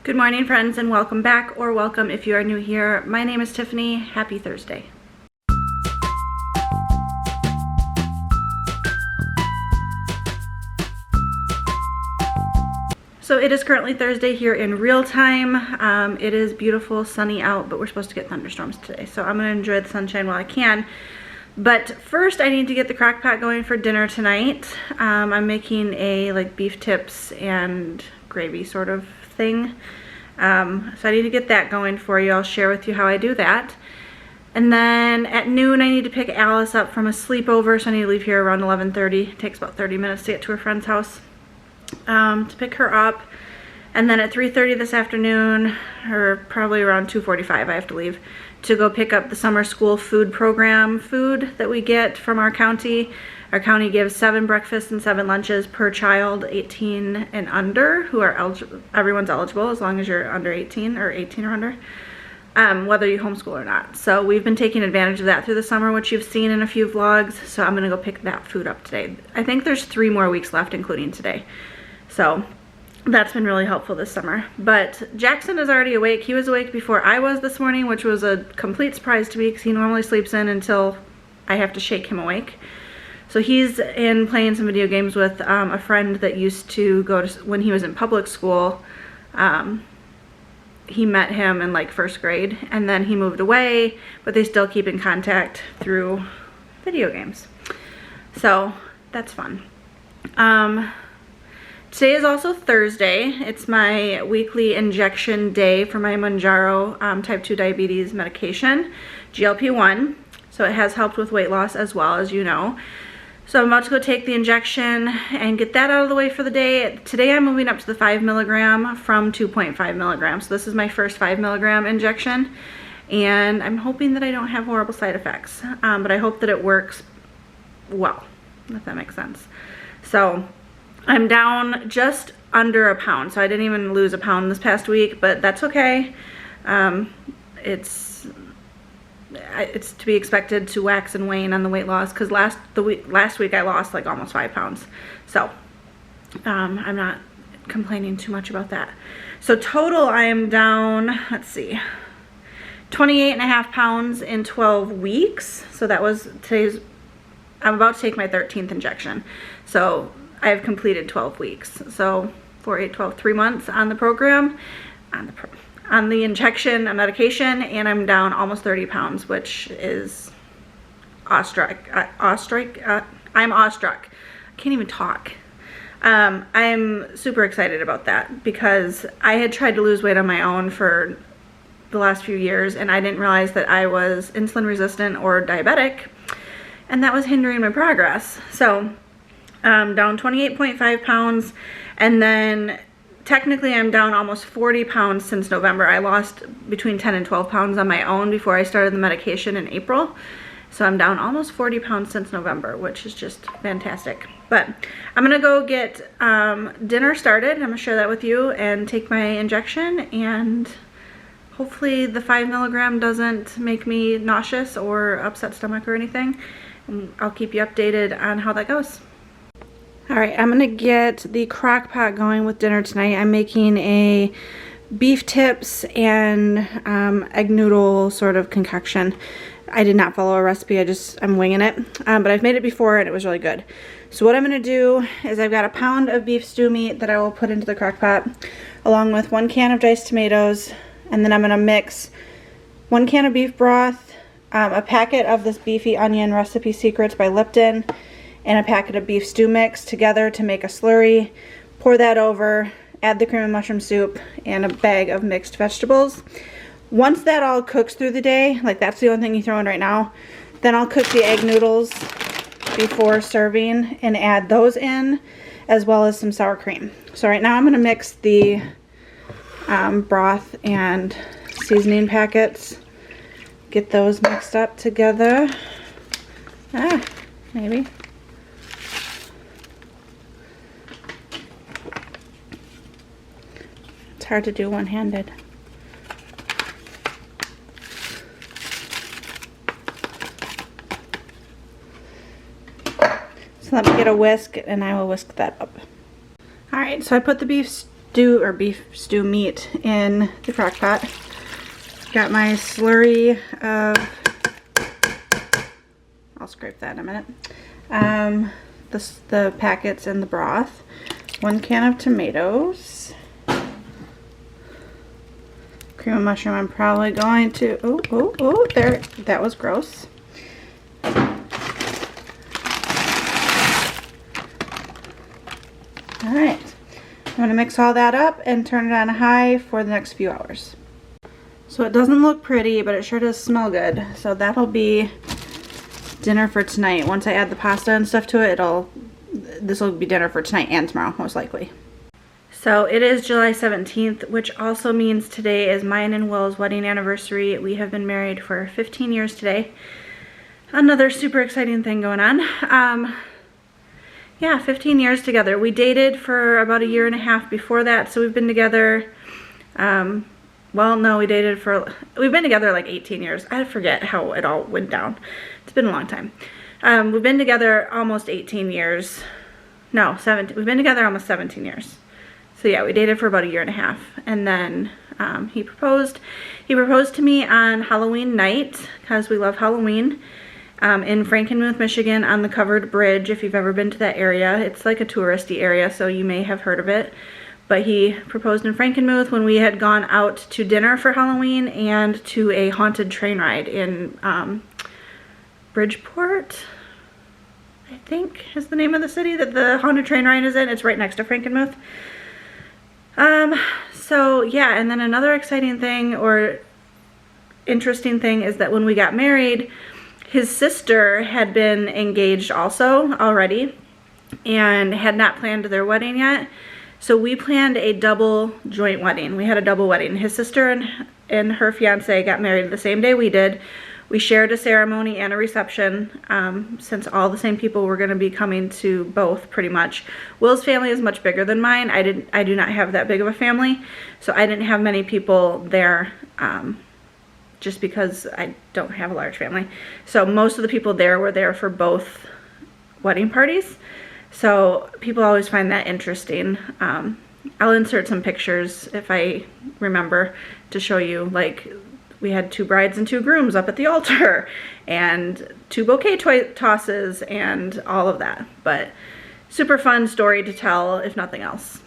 Good morning, friends, and welcome back, or welcome if you are new here. My name is Tiffany. Happy Thursday. So it is currently Thursday here in real time. It is beautiful, sunny out, but we're supposed to get thunderstorms today. So I'm gonna enjoy the sunshine while I can. But first I need to get the crock pot going for dinner tonight. I'm making a beef tips and gravy sort of thing. So I need to get that going for you. I'll share with you how I do that. And then at noon I need to pick Alice up from a sleepover, so I need to leave here around 11:30. It takes about 30 minutes to get to her friend's house to pick her up. And then at 3:30 this afternoon, or probably around 2:45, I have to leave to go pick up the summer school food program food that we get from our county. Our county gives 7 breakfasts and 7 lunches per child 18 and under, who are eligible. Everyone's eligible as long as you're under 18 or 18 or under, whether you homeschool or not. So we've been taking advantage of that through the summer, which you've seen in a few vlogs. So I'm gonna go pick that food up today. I think there's 3 more weeks left, including today. So that's been really helpful this summer. But Jackson is already awake. He was awake before I was this morning, which was a complete surprise to me because he normally sleeps in until I have to shake him awake. So he's in playing some video games with a friend that used to go to, when he was in public school, he met him in like 1st grade, and then he moved away, but they still keep in contact through video games. So that's fun. Today is also Thursday. It's my weekly injection day for my Mounjaro type 2 diabetes medication, GLP-1. So it has helped with weight loss as well, as you know. So I'm about to go take the injection and get that out of the way for the day. Today I'm moving up to the 5 milligram from 2.5 milligrams. So this is my first 5 milligram injection. And I'm hoping that I don't have horrible side effects. But I hope that it works well, if that makes sense. So I'm down just under a pound. So I didn't even lose a pound this past week, but that's okay. It's to be expected to wax and wane on the weight loss, because last week I lost like almost 5 pounds. So I'm not complaining too much about that. So total I am down, let's see, 28.5 pounds in 12 weeks. So that was today's, I'm about to take my 13th injection. So I have completed 12 weeks. So 4, 8, 12, 3 months on the program, on the injection medication, and I'm down almost 30 pounds, which is awestruck. I'm awestruck. I can't even talk. I'm super excited about that because I had tried to lose weight on my own for the last few years, and I didn't realize that I was insulin resistant or diabetic, and that was hindering my progress. So down 28.5 pounds, and then technically I'm down almost 40 pounds since November. I lost between 10 and 12 pounds on my own before I started the medication in April. So I'm down almost 40 pounds since November, which is just fantastic. But I'm gonna go get dinner started. I'm gonna share that with you and take my injection, and hopefully the 5 milligram doesn't make me nauseous or upset stomach or anything. And I'll keep you updated on how that goes. All right, I'm gonna get the crock pot going with dinner tonight. I'm making a beef tips and egg noodle sort of concoction. I did not follow a recipe, I'm winging it, but I've made it before and it was really good. So what I'm gonna do is I've got a pound of beef stew meat that I will put into the crock pot, along with 1 can of diced tomatoes, and then I'm gonna mix 1 can of beef broth, a packet of this beefy onion recipe secrets by Lipton, and a packet of beef stew mix together to make a slurry. Pour that over, add the cream of mushroom soup, and a bag of mixed vegetables. Once that all cooks through the day, like that's the only thing you throw in right now, then I'll cook the egg noodles before serving and add those in, as well as some sour cream. So right now I'm gonna mix the broth and seasoning packets, get those mixed up together. Maybe. It's hard to do one-handed. So let me get a whisk and I will whisk that up. Alright, so I put the beef stew or beef stew meat in the crock pot. Got my slurry of, I'll scrape that in a minute. The packets and the broth. 1 can of tomatoes. Cream of mushroom I'm probably going to, oh, there, that was gross. Alright, I'm going to mix all that up and turn it on high for the next few hours. So it doesn't look pretty, but it sure does smell good. So that'll be dinner for tonight. Once I add the pasta and stuff to it, this will be dinner for tonight and tomorrow, most likely. So it is July 17th, which also means today is mine and Will's wedding anniversary. We have been married for 15 years today. Another super exciting thing going on. Yeah, 15 years together. We dated for about 1.5 years before that, so we've been together, well, no, we've been together like 18 years. I forget how it all went down. It's been a long time. We've been together almost 18 years. No, 17. We've been together almost 17 years. So yeah, we dated for about 1.5 years, and then he proposed. He proposed to me on Halloween night, because we love Halloween, in Frankenmuth, Michigan, on the covered bridge. If you've ever been to that area, it's like a touristy area, so you may have heard of it. But he proposed in Frankenmuth when we had gone out to dinner for Halloween and to a haunted train ride in Bridgeport, I think is the name of the city that the haunted train ride is in. It's right next to Frankenmuth. So yeah, and then another exciting thing or interesting thing is that when we got married, his sister had been engaged also already and had not planned their wedding yet. So we planned a double joint wedding. We had a double wedding. His sister and her fiance got married the same day we did. We shared a ceremony and a reception, since all the same people were going to be coming to both pretty much. Will's family is much bigger than mine. I do not have that big of a family, so I didn't have many people there, just because I don't have a large family. So most of the people there were there for both wedding parties. So people always find that interesting. I'll insert some pictures if I remember to show you, like, we had 2 brides and 2 grooms up at the altar and 2 bouquet tosses and all of that. But super fun story to tell, if nothing else.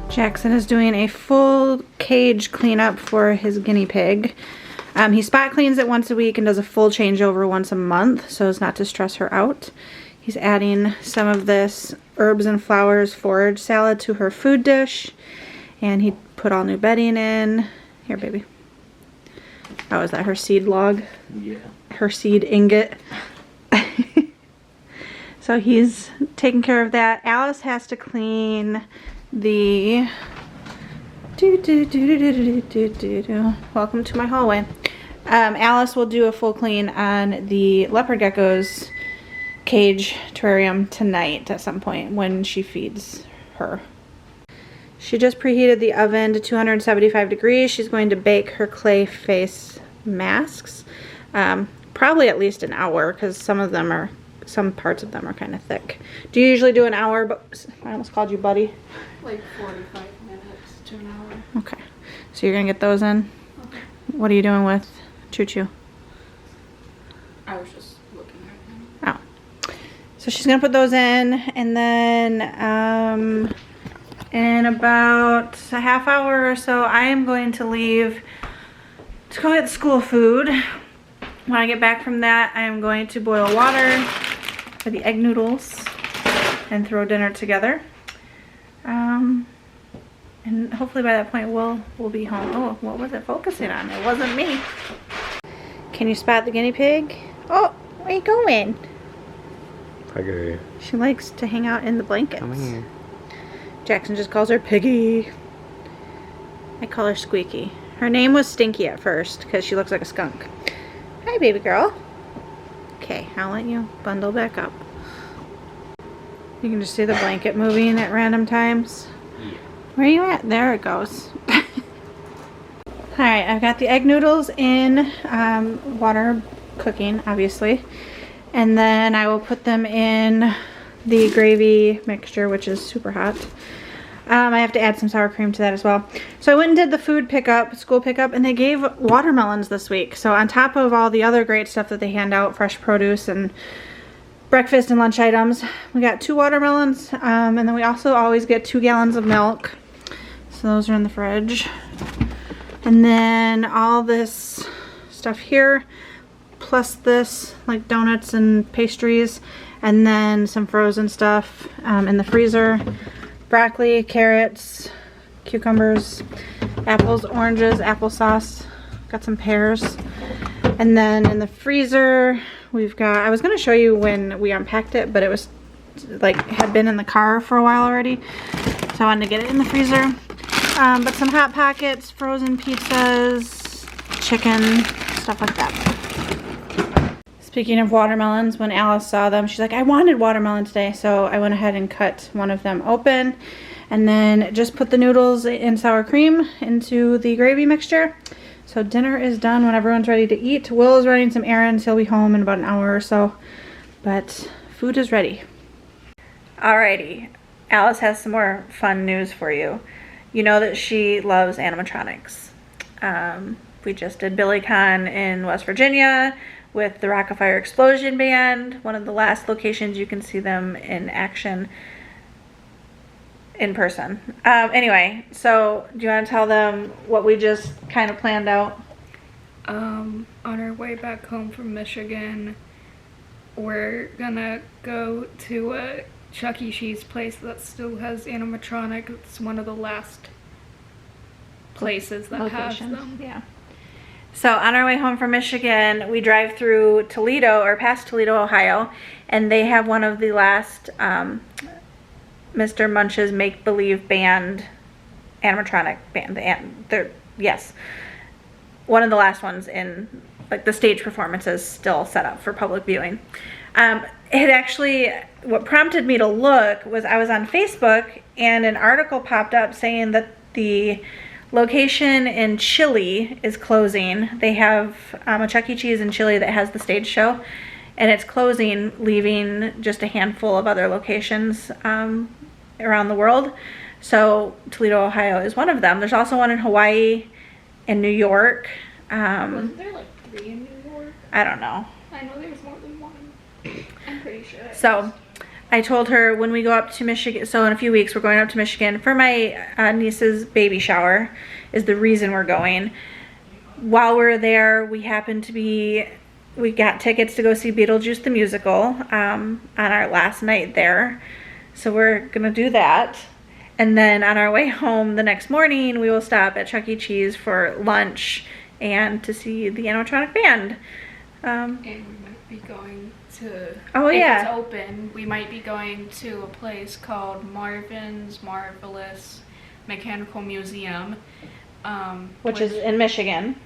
Jackson is doing a full cage cleanup for his guinea pig. He spot cleans it once a week and does a full changeover once a month so as not to stress her out. He's adding some of this herbs and flowers forage salad to her food dish, and he put all new bedding in. Here, baby. Oh, is that her seed log? Yeah. Her seed ingot. So he's taking care of that. Alice has to clean the welcome to my hallway. Alice will do a full clean on the leopard gecko's cage terrarium tonight at some point when she feeds her. She just preheated the oven to 275 degrees. She's going to bake her clay face masks, probably at least an hour, because some parts of them are kind of thick. Do you usually do an hour? But I almost called you buddy. Like 45 minutes to an hour. Okay. So you're going to get those in? Okay. What are you doing with Choo Choo? I was just looking at him. Oh. So she's going to put those in, and then in about a half hour or so, I am going to leave to go get school food. When I get back from that, I am going to boil water for the egg noodles and throw dinner together. And hopefully by that point we'll be home. Oh, what was it focusing on? It wasn't me. Can you spot the guinea pig? Oh, where are you going? Tiger. She likes to hang out in the blankets. Come here. Jackson just calls her Piggy. I call her Squeaky. Her name was Stinky at first because she looks like a skunk. Hi, baby girl. Okay, I'll let you bundle back up. You can just see the blanket moving at random times. Yeah. Where are you at? There it goes. Alright, I've got the egg noodles in water cooking, obviously. And then I will put them in the gravy mixture, which is super hot. I have to add some sour cream to that as well. So I went and did the food pickup, school pickup, and they gave watermelons this week. So on top of all the other great stuff that they hand out, fresh produce and breakfast and lunch items, we got 2 watermelons, and then we also always get 2 gallons of milk. So those are in the fridge. And then all this stuff here, plus this, like donuts and pastries, and then some frozen stuff in the freezer. Broccoli, carrots, cucumbers, apples, oranges, applesauce. Got some pears. And then in the freezer, we've got, I was going to show you when we unpacked it, but it was like, had been in the car for a while already. So I wanted to get it in the freezer. But some Hot Pockets, frozen pizzas, chicken, stuff like that. Speaking of watermelons, when Alice saw them, she's like, I wanted watermelon today. So I went ahead and cut one of them open and then just put the noodles in sour cream into the gravy mixture. So dinner is done when everyone's ready to eat. Will is running some errands. He'll be home in about an hour or so, but food is ready. Alrighty, Alice has some more fun news for you. You know that she loves animatronics. We just did BillyCon in West Virginia with the Rockafire Explosion Band, one of the last locations you can see them in action in person. Anyway, so do you want to tell them what we just kind of planned out? On our way back home from Michigan, we're gonna go to a Chuck E. Cheese place that still has animatronic. It's one of the last places that has them. Yeah. So on our way home from Michigan, we drive through Toledo, or past Toledo, Ohio, and they have one of the last Mr. Munch's Make Believe Band, animatronic band. Yes, one of the last ones in, like, the stage performances still set up for public viewing. It actually, what prompted me to look was I was on Facebook and an article popped up saying that the location in Chile is closing. They have a Chuck E. Cheese in Chile that has the stage show, and it's closing, leaving just a handful of other locations around the world. So Toledo, Ohio is one of them. There's also one in Hawaii and New York. Wasn't there like 3 in New York? I don't know. I know there's more than 1. I'm pretty sure. So I told her when we go up to Michigan, so in a few weeks we're going up to Michigan for my niece's baby shower is the reason we're going. While we're there, we got tickets to go see Beetlejuice the musical on our last night there. So we're gonna do that. And then on our way home the next morning, we will stop at Chuck E. Cheese for lunch and to see the animatronic band. And we might be going to, oh, if yeah, it's open, we might be going to a place called Marvin's Marvelous Mechanical Museum. which is in Michigan.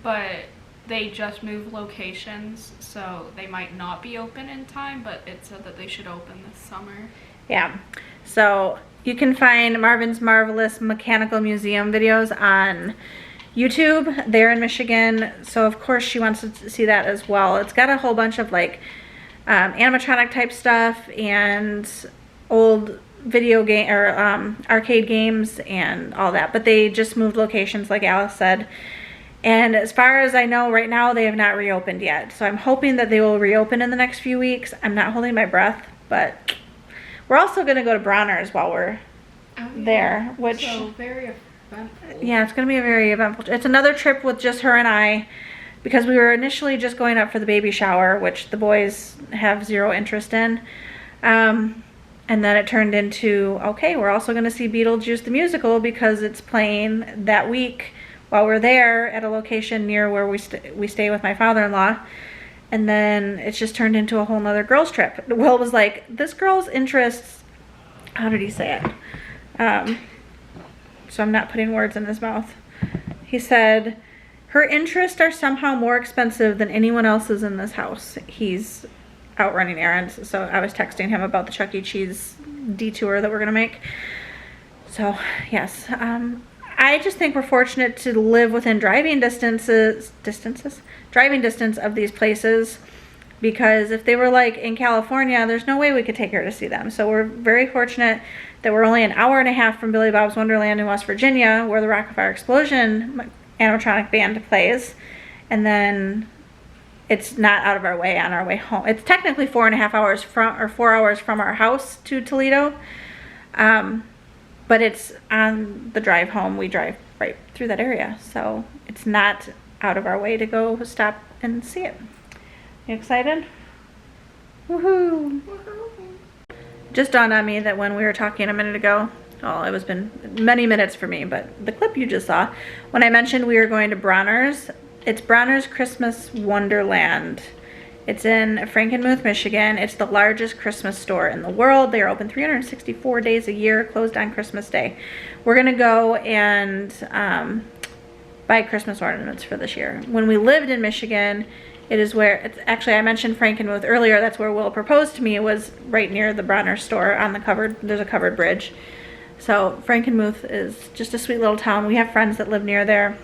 But they just moved locations, so they might not be open in time, but it said that they should open this summer. Yeah, so you can find Marvin's Marvelous Mechanical Museum videos on YouTube. They're in Michigan, so of course she wants to see that as well. It's got a whole bunch of like animatronic type stuff and old video game or arcade games and all that, but they just moved locations like Alice said. And as far as I know right now, they have not reopened yet. So I'm hoping that they will reopen in the next few weeks. I'm not holding my breath, but we're also going to go to Bronner's while we're there, which, so very eventful. yeah, it's going to be a very eventful. It's another trip with just her and I, because we were initially just going up for the baby shower, which the boys have zero interest in. And then it turned into, okay, we're also going to see Beetlejuice the musical because it's playing that week while we're there at a location near where we stay with my father-in-law. And then it's just turned into a whole nother girls trip. Will was like, this girl's interests, how did he say it? So I'm not putting words in his mouth. He said, her interests are somehow more expensive than anyone else's in this house. He's out running errands. So I was texting him about the Chuck E. Cheese detour that we're gonna make. So yes, I just think we're fortunate to live within driving distance of these places, because if they were like in California, there's no way we could take her to see them. So we're very fortunate that we're only an hour and a half from Billy Bob's Wonderland in West Virginia, where the Rock-afire Explosion animatronic band plays, and then it's not out of our way on our way home. It's technically 4.5 hours from, or 4 hours from our house to Toledo, but it's on the drive home. We drive right through that area, so it's not out of our way to go stop and see it. You excited? Woohoo! Just dawned on me that when we were talking a minute ago, well, it was been many minutes for me, but the clip you just saw, when I mentioned we were going to Bronner's, it's Bronner's Christmas Wonderland. It's in Frankenmuth, Michigan. It's the largest Christmas store in the world. They are open 364 days a year, closed on Christmas Day. We're gonna go and buy Christmas ornaments for this year. When we lived in Michigan, it is where, it's actually, I mentioned Frankenmuth earlier, that's where Will proposed to me. It was right near the Bronner store on the covered, there's a covered bridge. So Frankenmuth is just a sweet little town. We have friends that live near there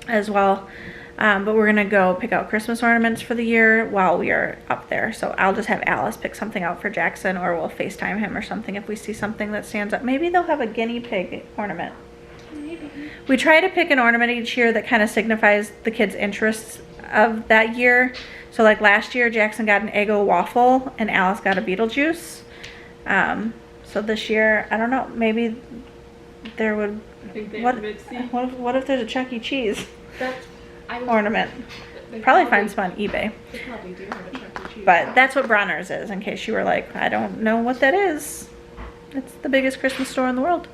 as well. But we're gonna go pick out Christmas ornaments for the year while we are up there. So I'll just have Alice pick something out for Jackson, or we'll FaceTime him or something if we see something that stands up. Maybe they'll have a guinea pig ornament. Maybe. We try to pick an ornament each year that kind of signifies the kids' interests of that year. So like last year, Jackson got an Eggo waffle and Alice got a Beetlejuice. So this year, I don't know, maybe there would, what if there's a Chuck E. Cheese ornament? Probably find some on eBay. They probably do have a Chuck E. Cheese. But that's what Bronner's is, in case you were like, I don't know what that is. It's the biggest Christmas store in the world.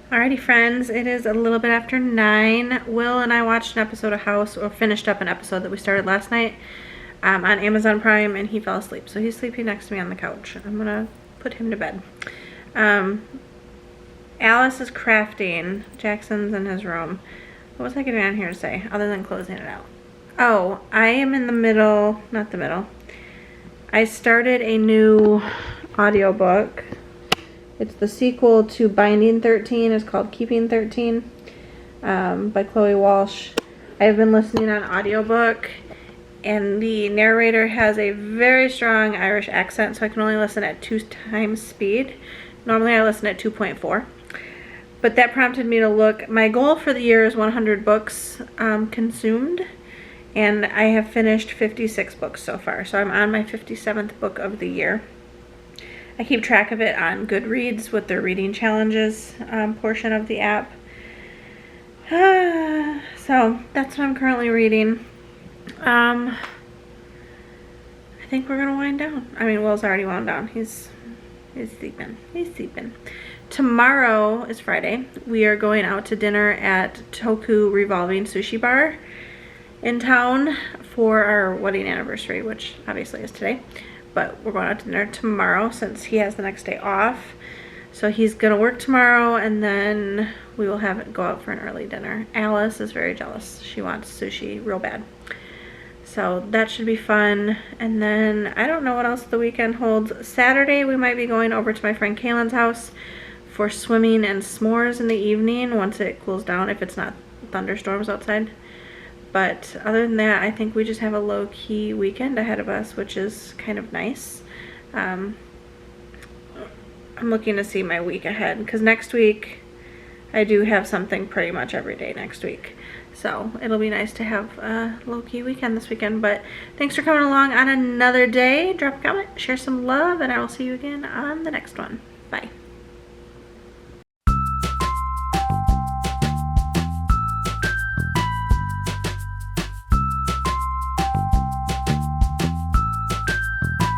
Alrighty friends, it is a little bit after 9. Will and I watched an episode of House, or finished up an episode that we started last night on Amazon Prime, and he fell asleep. So he's sleeping next to me on the couch. I'm gonna put him to bed. Alice is crafting. Jackson's in his room. What was I getting on here to say other than closing it out? Oh, I am in the middle, not the middle. I started a new audiobook. It's the sequel to Binding 13. It's called Keeping 13 by Chloe Walsh. I have been listening on audiobook, and the narrator has a very strong Irish accent, so I can only listen at 2 times speed. Normally I listen at 2.4. But that prompted me to look. My goal for the year is 100 books consumed, and I have finished 56 books so far. So I'm on my 57th book of the year. I keep track of it on Goodreads with their reading challenges portion of the app. So that's what I'm currently reading. I think we're gonna wind down. I mean, Will's already wound down. He's sleeping. He's sleeping. Tomorrow is Friday. We are going out to dinner at Toku Revolving Sushi Bar in town for our wedding anniversary, which obviously is today. But we're going out to dinner tomorrow since he has the next day off. So he's gonna work tomorrow, and then we will go out for an early dinner. Alice is very jealous. She wants sushi real bad. So that should be fun. And then I don't know what else the weekend holds. Saturday we might be going over to my friend Kaylin's house for swimming and s'mores in the evening once it cools down, if it's not thunderstorms outside. But other than that, I think we just have a low-key weekend ahead of us, which is kind of nice. I'm looking to see my week ahead, because next week I do have something pretty much every day next week. So it'll be nice to have a low-key weekend this weekend. But thanks for coming along on another day. Drop a comment, share some love, and I will see you again on the next one. Bye.